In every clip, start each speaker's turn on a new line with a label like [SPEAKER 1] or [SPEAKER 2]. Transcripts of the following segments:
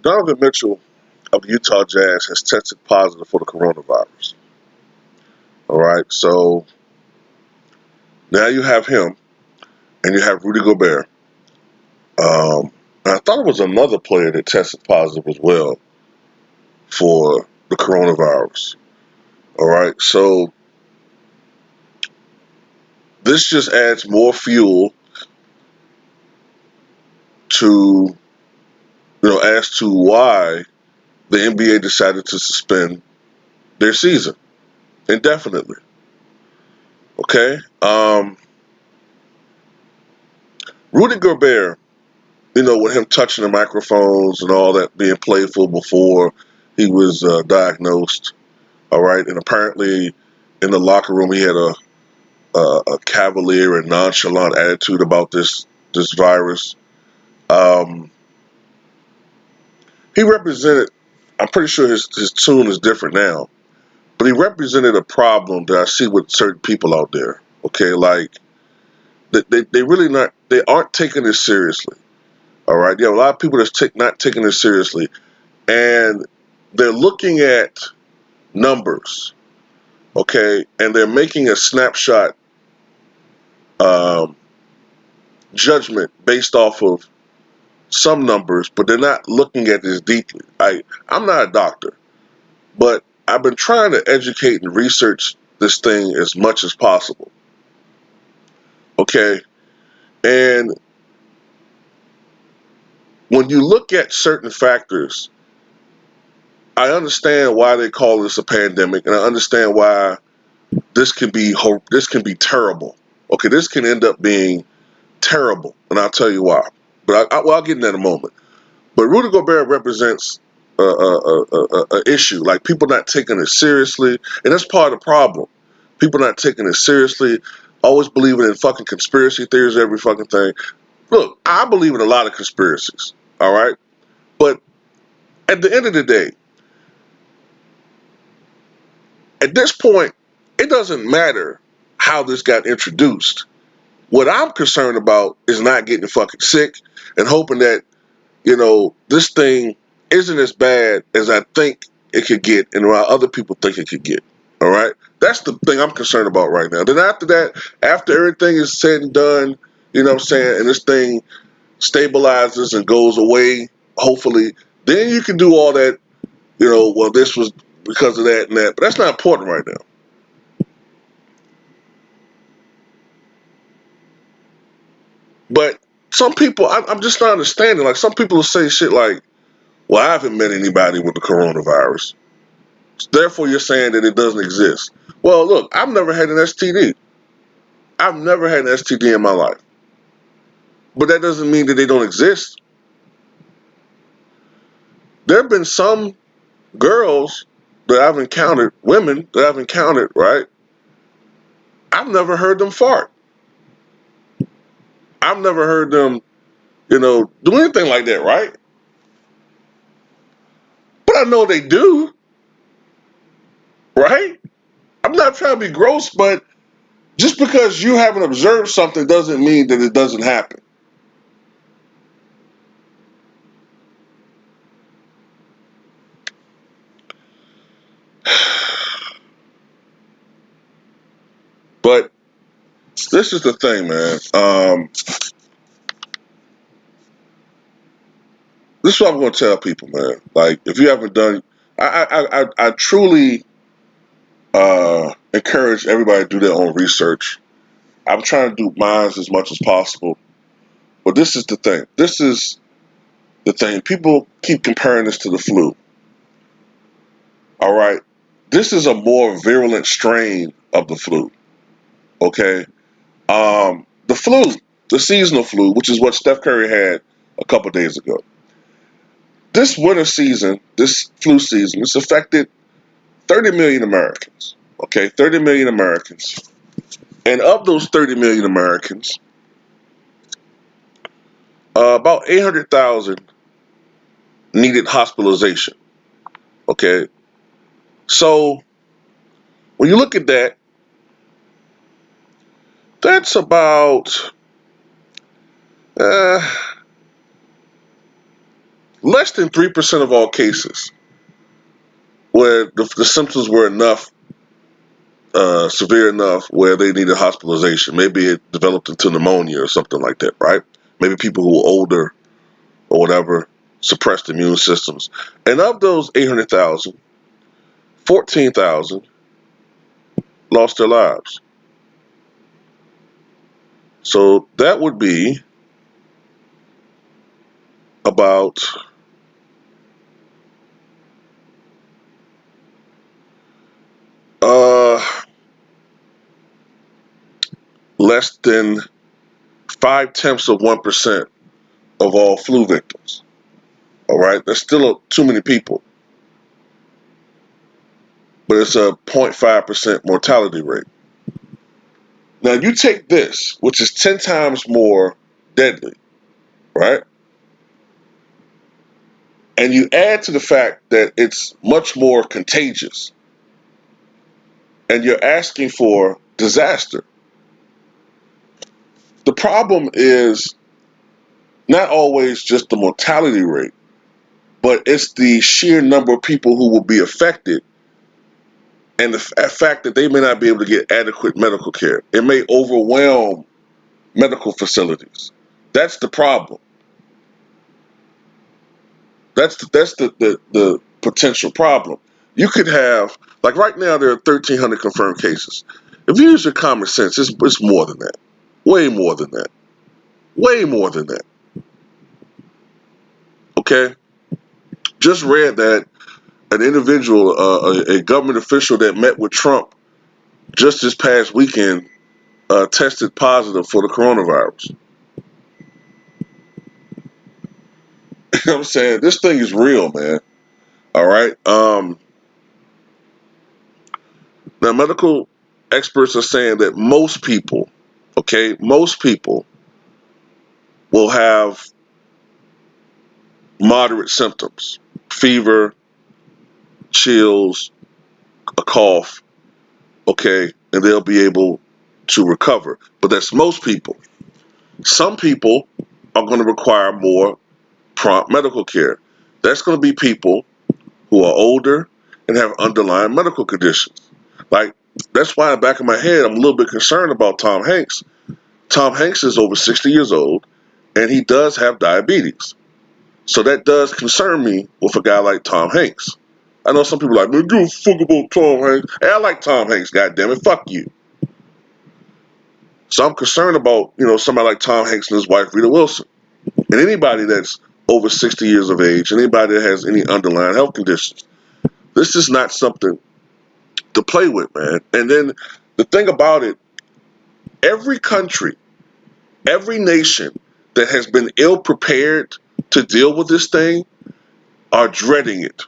[SPEAKER 1] Donovan Mitchell of the Utah Jazz has tested positive for the coronavirus. All right, so now you have him, and you have Rudy Gobert. And I thought it was another player that tested positive as well for the coronavirus. All right, so this just adds more fuel to, as to why the NBA decided to suspend their season indefinitely. Okay, Rudy Gobert, with him touching the microphones and all that, being playful before he was diagnosed. All right, and apparently in the locker room he had a cavalier and nonchalant attitude about this virus. Um, he represented. I'm pretty sure his tune is different now, but he represented a problem that I see with certain people out there. Okay, like they really not they aren't taking this seriously. All right, you have a lot of people that's not taking this seriously, and they're looking at numbers. Okay, and they're making a snapshot um, judgment based off of some numbers, but they're not looking at this deeply. I'm not a doctor, but I've been trying to educate and research this thing as much as possible. Okay, and when you look at certain factors, I understand why they call this a pandemic, and I understand why this can be terrible. Okay, this can end up being terrible, and I'll tell you why. But I'll get in that in a moment. But Rudy Gobert represents a issue, like people not taking it seriously, and that's part of the problem. People not taking it seriously, always believing in fucking conspiracy theories, every fucking thing. Look, I believe in a lot of conspiracies, all right? But at the end of the day, at this point, it doesn't matter how this got introduced. What I'm concerned about is not getting fucking sick and hoping that, this thing isn't as bad as I think it could get and what other people think it could get. All right? That's the thing I'm concerned about right now. Then after that, after everything is said and done, what I'm saying, and this thing stabilizes and goes away, hopefully, then you can do all that, well, this was because of that and that. But that's not important right now. But some people, I'm just not understanding. Like, some people will say shit like, well, I haven't met anybody with the coronavirus. Therefore, you're saying that it doesn't exist. Well, look, I've never had an STD. I've never had an STD in my life. But that doesn't mean that they don't exist. There have been some girls that I've encountered, women that I've encountered, right? I've never heard them fart. I've never heard them, do anything like that, right? But I know they do, right? I'm not trying to be gross, but just because you haven't observed something doesn't mean that it doesn't happen. But this is the thing, man. This is what I'm going to tell people, man. Like, if you haven't done, I truly encourage everybody to do their own research. I'm trying to do mine as much as possible. But this is the thing. This is the thing. People keep comparing this to the flu. All right. This is a more virulent strain of the flu. Okay. The flu, the seasonal flu, which is what Steph Curry had a couple days ago. This winter season, this flu season, it's affected 30 million Americans. Okay, 30 million Americans. And of those 30 million Americans, about 800,000 needed hospitalization. Okay, so when you look at that, that's about, less than 3% of all cases where the symptoms were enough, severe enough where they needed hospitalization. Maybe it developed into pneumonia or something like that, right? Maybe people who were older or whatever, suppressed immune systems. And of those 800,000, 14,000 lost their lives. So that would be about uh, less than 0.5% of all flu victims. All right, that's still too many people, but it's a 0.5% mortality rate. Now you take this, which is 10 times more deadly, right? And you add to the fact that it's much more contagious, and you're asking for disaster. The problem is not always just the mortality rate, but it's the sheer number of people who will be affected and the fact that they may not be able to get adequate medical care. It may overwhelm medical facilities. That's the problem. That's the potential problem. You could have, like right now, there are 1,300 confirmed cases. If you use your common sense, it's more than that. Way more than that. Way more than that. Okay? Just read that an individual, a government official that met with Trump just this past weekend, tested positive for the coronavirus. You know what I'm saying? This thing is real, man. All right. Now, medical experts are saying that most people, okay, most people will have moderate symptoms, fever, chills, a cough, okay, and they'll be able to recover. But that's most people. Some people are going to require more prompt medical care. That's going to be people who are older and have underlying medical conditions. Like, that's why in the back of my head, I'm a little bit concerned about Tom Hanks. Tom Hanks is over 60 years old, and he does have diabetes. So that does concern me with a guy like Tom Hanks. I know some people are like, man, give a fuck about Tom Hanks. Hey, I like Tom Hanks, goddammit, fuck you. So I'm concerned about, somebody like Tom Hanks and his wife, Rita Wilson. And anybody that's over 60 years of age, anybody that has any underlying health conditions. This is not something to play with, man. And then the thing about it, every country, every nation that has been ill prepared to deal with this thing are dreading it.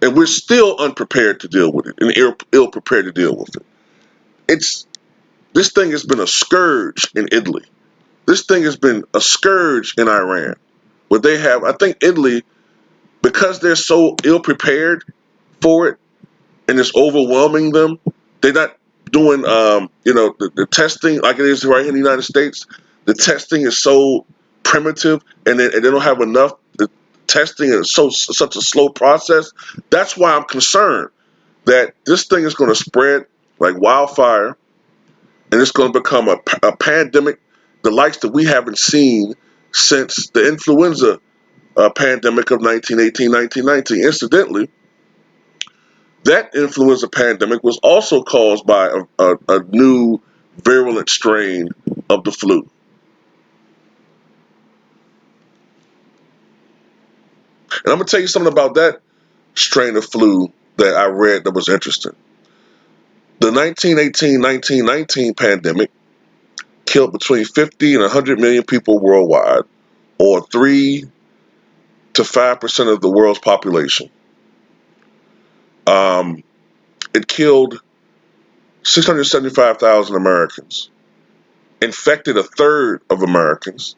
[SPEAKER 1] And we're still unprepared to deal with it and ill prepared to deal with it. This thing has been a scourge in Italy. This thing has been a scourge in Iran. Where they have, I think Italy, because they're so ill prepared for it and it's overwhelming them, they're not doing, the testing like it is right here in the United States. The testing is so primitive, and they don't have enough. The testing is such a slow process. That's why I'm concerned that this thing is going to spread like wildfire, and it's going to become a pandemic, the likes that we haven't seen since the influenza pandemic of 1918, 1919. Incidentally, that influenza pandemic was also caused by a new virulent strain of the flu. And I'm going to tell you something about that strain of flu that I read that was interesting. The 1918-1919 pandemic killed between 50 and 100 million people worldwide, or 3 to 5% of the world's population. Um, it killed 675,000 Americans, infected a third of Americans,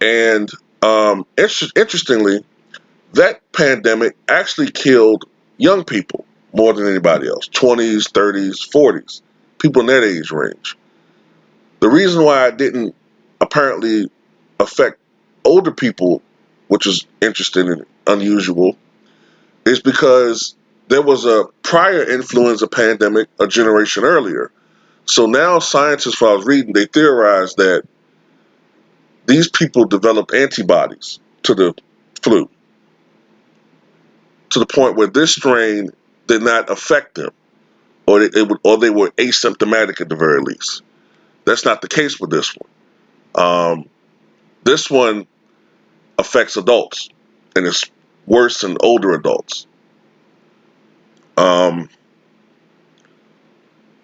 [SPEAKER 1] and interestingly, that pandemic actually killed young people more than anybody else, 20s, 30s, 40s, people in that age range. The reason why it didn't apparently affect older people which is interesting and unusual, is because there was a prior influenza pandemic a generation earlier. So now scientists, while I was reading, they theorized that these people developed antibodies to the flu to the point where this strain did not affect them, or they were asymptomatic at the very least. That's not the case with this one. This one affects adults, and it's worse in older adults. Um,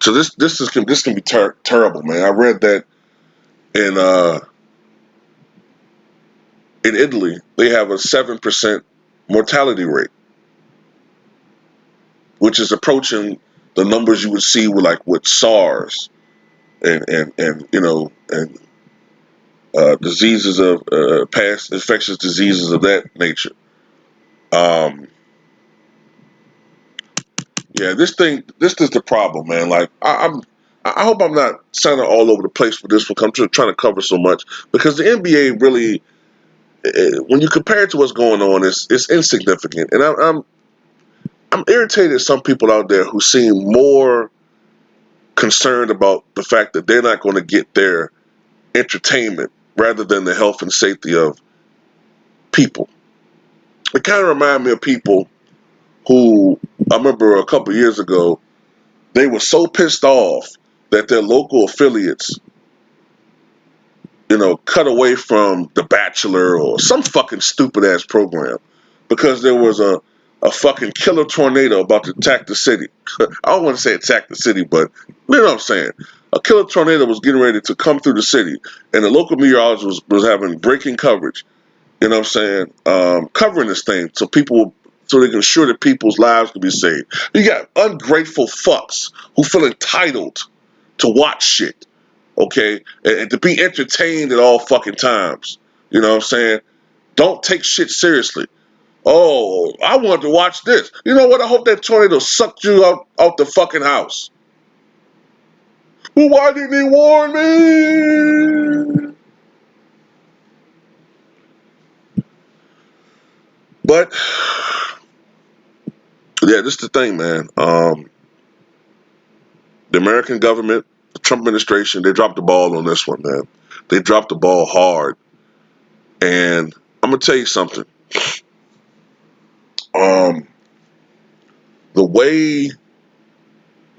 [SPEAKER 1] so this can be terrible, man. I read that in uh, in Italy they have a 7% mortality rate, which is approaching the numbers you would see with SARS and diseases of past infectious diseases of that nature. Um, yeah, this is the problem, man. Like I hope I'm not sounding all over the place with this one. I'm just trying to cover so much because the NBA really, when you compare it to what's going on, it's insignificant, and I'm irritated at some people out there who seem more concerned about the fact that they're not going to get their entertainment rather than the health and safety of people. It kind of reminds me of people who I remember a couple of years ago, they were so pissed off that their local affiliates, cut away from The Bachelor or some fucking stupid ass program because there was a fucking killer tornado about to attack the city. I don't want to say attack the city, but you know what I'm saying. A killer tornado was getting ready to come through the city, and the local meteorologist was having breaking coverage. You know what I'm saying? Covering this thing so they can ensure that people's lives can be saved. You got ungrateful fucks who feel entitled to watch shit, okay, and to be entertained at all fucking times. You know what I'm saying? Don't take shit seriously. Oh, I wanted to watch this. You know what? I hope that tornado sucked you out the fucking house. Well, why didn't he warn me? But yeah, this is the thing, man. The American government, the Trump administration, they dropped the ball on this one, man. They dropped the ball hard. And I'm gonna tell you something. Um, the way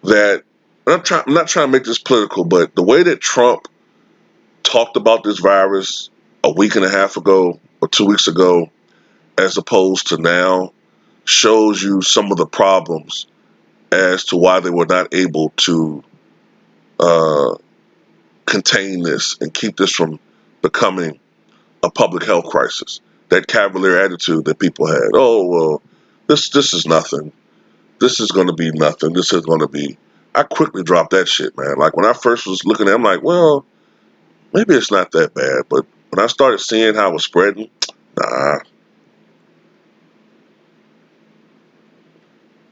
[SPEAKER 1] that I'm not trying to make this political, but the way that Trump talked about this virus a week and a half ago or 2 weeks ago, as opposed to now, shows you some of the problems as to why they were not able to uh, contain this and keep this from becoming a public health crisis. That cavalier attitude that people had. Oh well, this is nothing. This is going to be nothing. This is going to be. I quickly dropped that shit, man. Like when I first was looking at it, I'm like, well, maybe it's not that bad. But when I started seeing how it was spreading, nah,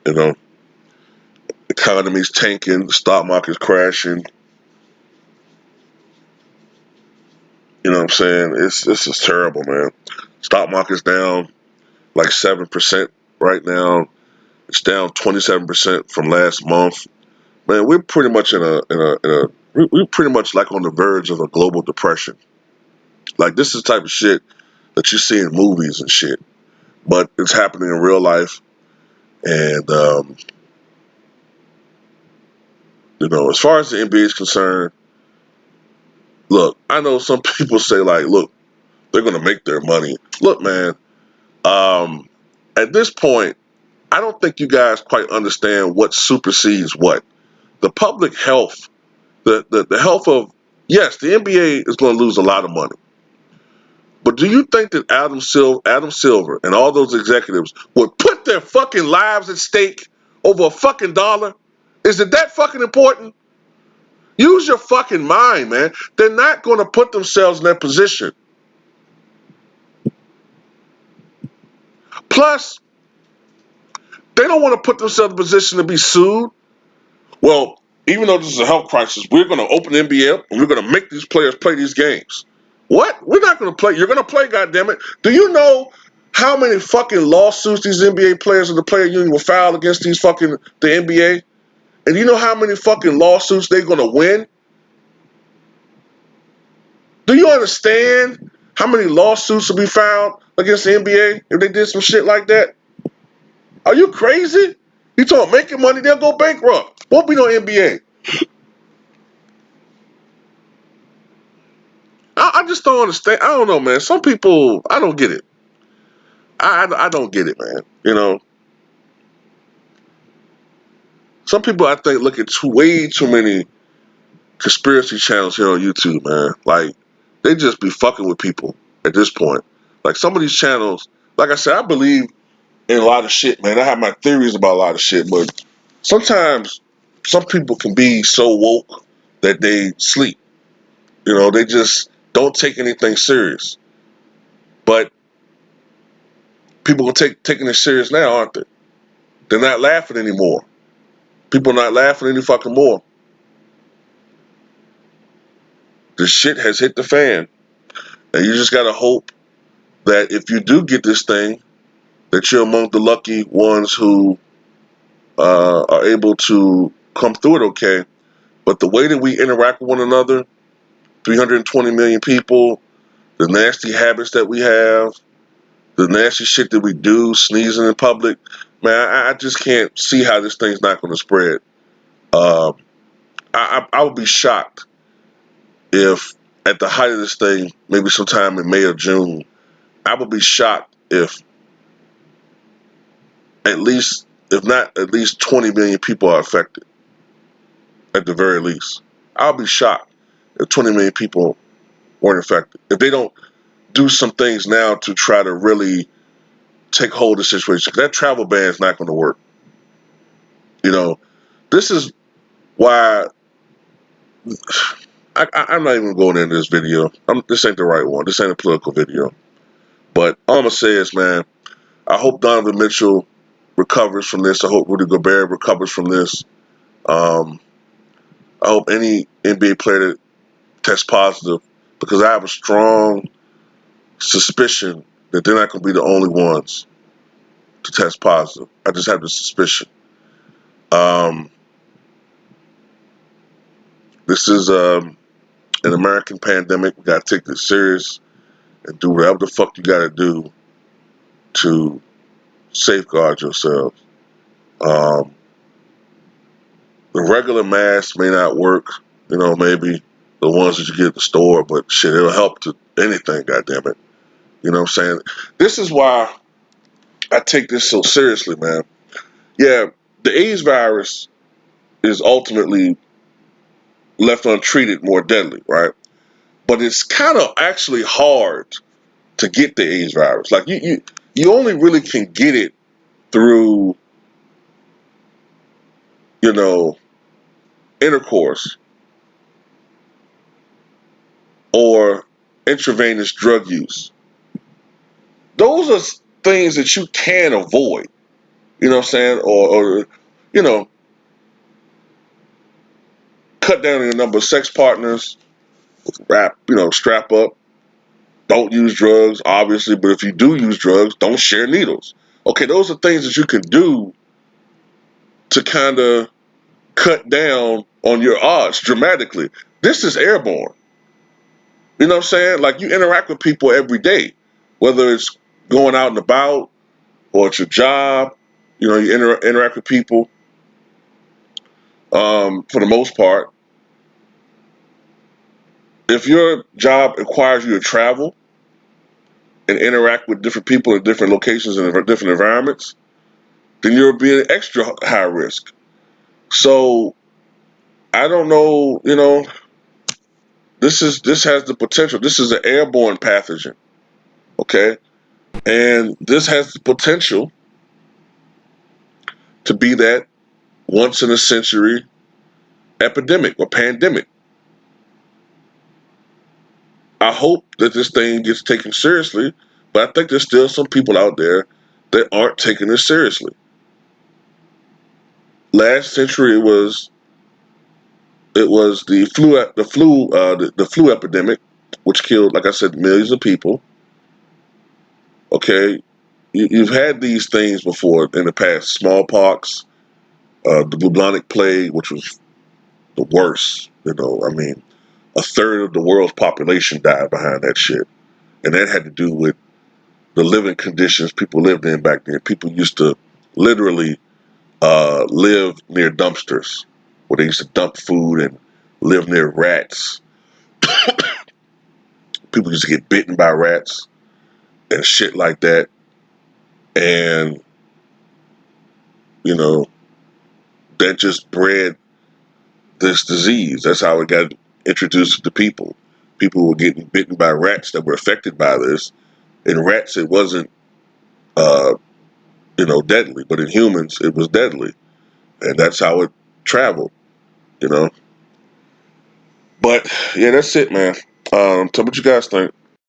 [SPEAKER 1] you know, the economy's tanking, the stock market's crashing. You know what I'm saying? This is terrible, man. Stock market's down like 7% right now. It's down 27% from last month. Man, we're pretty much we're pretty much like on the verge of a global depression. Like this is the type of shit that you see in movies and shit, but it's happening in real life. And as far as the NBA is concerned, look, I know some people say like, look, they're gonna make their money. Look, man, at this point, I don't think you guys quite understand what supersedes what. The public health, the health of, yes, the NBA is going to lose a lot of money. But do you think that Adam Silver and all those executives would put their fucking lives at stake over a fucking dollar? Is it that fucking important? Use your fucking mind, man. They're not going to put themselves in that position. Plus, they don't want to put themselves in a position to be sued. Well, even though this is a health crisis, we're going to open the NBA up and we're going to make these players play these games. What? We're not going to play. You're going to play, goddammit. Do you know how many fucking lawsuits these NBA players and the player union will file against these fucking the NBA? And you know how many fucking lawsuits they're going to win? Do you understand how many lawsuits will be filed against the NBA if they did some shit like that? Are you crazy? You talking making money, they'll go bankrupt. Won't be no NBA. I just don't understand. I don't know, man. Some people, I don't get it. I don't get it, man. You know, some people I think look at way too many conspiracy channels here on YouTube, man. Like, they just be fucking with people at this point. Like, some of these channels, like I said, I believe in a lot of shit, man. I have my theories about a lot of shit, but sometimes some people can be so woke that they sleep. You know, they just don't take anything serious. But people are taking it serious now, aren't they? They're not laughing anymore. People are not laughing any fucking more. The shit has hit the fan. And you just gotta hope that if you do get this thing, that you're among the lucky ones who are able to come through it okay. But the way that we interact with one another, 320 million people, the nasty habits that we have, the nasty shit that we do, sneezing in public, man, I just can't see how this thing's not going to spread. Uh, I would be shocked if at the height of this thing, maybe sometime in May or June, I would be shocked if at least, if not at least 20 million people are affected, at the very least. I'll be shocked if 20 million people weren't affected. If they don't do some things now to try to really take hold of the situation. That travel ban is not going to work. You know, this is why I'm not even going into this video. This ain't the right one. This ain't a political video. But all I'm going to say is, man, I hope Donovan Mitchell recovers from this. I hope Rudy Gobert recovers from this. I hope any NBA player that tests positive, because I have a strong suspicion that they're not going to be the only ones to test positive. I just have the suspicion. This is an American pandemic. We got to take this serious and do whatever the fuck you got to do to safeguard yourselves. Um, the regular masks may not work, you know, maybe the ones that you get at the store, but shit, it'll help to anything, goddammit. You know what I'm saying? This is why I take this so seriously, man. Yeah, the AIDS virus is ultimately left untreated more deadly, right? But it's kind of actually hard to get the AIDS virus. Like you only really can get it through, you know, intercourse or intravenous drug use. Those are things that you can avoid. You know what I'm saying? Or you know, cut down the number of sex partners, strap up. Don't use drugs, obviously, but if you do use drugs, don't share needles. Okay, those are things that you can do to kind of cut down on your odds dramatically. This is airborne. You know what I'm saying? Like, you interact with people every day, whether it's going out and about or it's your job. You know, you interact with people for the most part. If your job requires you to travel and interact with different people in different locations and different environments, then you'll be at extra high risk. So I don't know, you know, this has the potential. This is an airborne pathogen, okay? And this has the potential to be that once in a century epidemic or pandemic. I hope that this thing gets taken seriously, but I think there's still some people out there that aren't taking this seriously. Last century it was the flu epidemic. which killed, like I said, millions of people. Okay, you've had these things before in the past: smallpox, the bubonic plague, which was the worst. I mean, a third of the world's population died behind that shit, and that had to do with the living conditions people lived in back then. People used to literally live near dumpsters, where they used to dump food and live near rats. People used to get bitten by rats and shit like that. And, you know, that just bred this disease. That's how it got introduced to people. People were getting bitten by rats that were affected by this. In rats, it wasn't, uh, deadly, but in humans, it was deadly. And that's how it traveled, you know. But, yeah, that's it, man. Tell me what you guys think.